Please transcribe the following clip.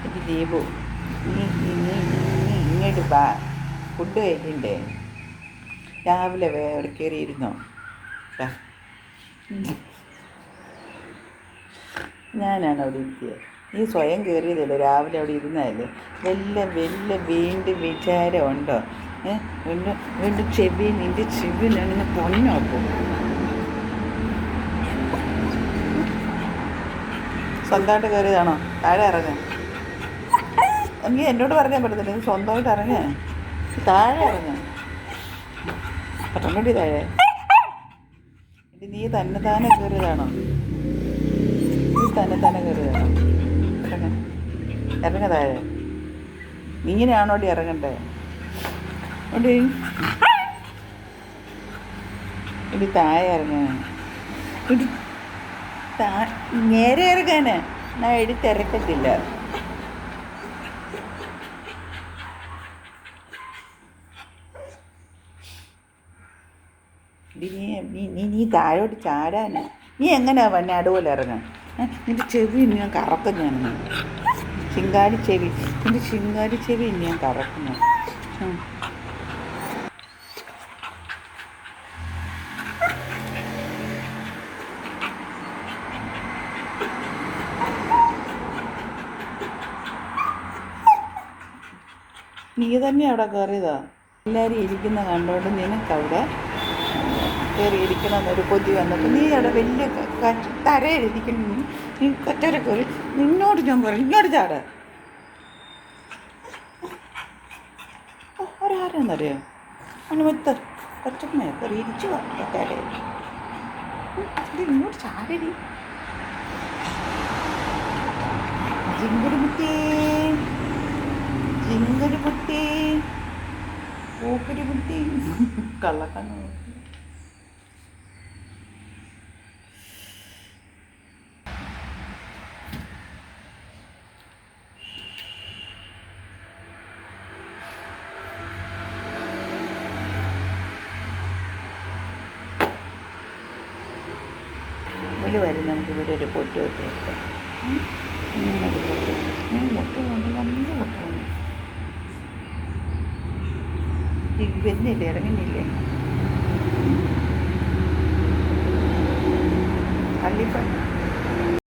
എനിക്ക് ദീപു നീ നീ നീ നീ ഇങ്ങോട്ട് വാ. ഫുഡ് കഴിക്കണ്ടേ? രാവിലെ അവിടെ കയറിയിരുന്നോ? ഞാനാണ് അവിടെ ഇരുത്തിയത്. നീ സ്വയം കയറിയതല്ലേ, രാവിലെ അവിടെ ഇരുന്നതല്ലേ. വീണ്ടും വിചാരമുണ്ടോ? വീണ്ടും വീണ്ടും നിൻ്റെ ചെവി ഞാനിന്ന് പൊന്നോക്കും. സ്വന്തമായിട്ട് കയറിയതാണോ? താഴെ ഇറങ്ങാൻ എനിക്ക് എന്നോട് പറഞ്ഞാൽ പറ്റത്തില്ല. നീ സ്വന്തമായിട്ട് ഇറങ്ങാൻ, താഴെ ഇറങ്ങാൻ ഇറങ്ങണ്ടി. താഴെ നീ തന്നെ കയറിയതാണോ? നീ തന്നെ കയറിയതാണോ? ഇറങ്ങ താഴെ. നീ ഇങ്ങനെയാണോടി ഇറങ്ങണ്ടേ? ഓടി ഇടി താഴെ ഇറങ്ങാൻ. ഇടി നേരെ ഇറങ്ങാന് ഞാൻ എടുത്തിറക്കത്തില്ല. നീ താഴോട്ട് ചാടാന് നീ എങ്ങനെയാ വന്നെ അതുപോലെ ഇറങ്ങാൻ? നിൻ്റെ ചെവി ഞാൻ കറക്കും. ഞാൻ ചിങ്കാരി ചെവി, നിൻ്റെ ചിങ്കാരി ചെവി ഞാൻ കറക്കുന്നു. നീ തന്നെ അവിടെ കയറിയതാ. എല്ലാവരും ഇരിക്കുന്ന കണ്ടോണ്ട് നിനക്കവിടെ കയറിയിരിക്കണമെന്നൊരു കൊതി വന്നപ്പോൾ നീ അവിടെ വലിയ തരയിലിരിക്കുന്നു. നീ കറ്റര കയറി. നിന്നോട് ഞാൻ പറയും ഇങ്ങോട്ട് ചാട. ഒരാരെന്നറിയാം അനുമത്ത കൊച്ചമ്മ കയറി ഇരിച്ചു കറ്റാരെ. ഇങ്ങോട്ട് ചാടടി. ജിങ്കടി മുത്തേ പൂക്കടി മുത്തി കള്ളക്കണ്ണു. വരും നമുക്ക് ഇവിടെ ഒരു പൊട്ട് വെച്ചേക്കാം. മുട്ട കൊണ്ട് നല്ല മുട്ട വരുന്നില്ലേ, ഇറങ്ങുന്നില്ലേ?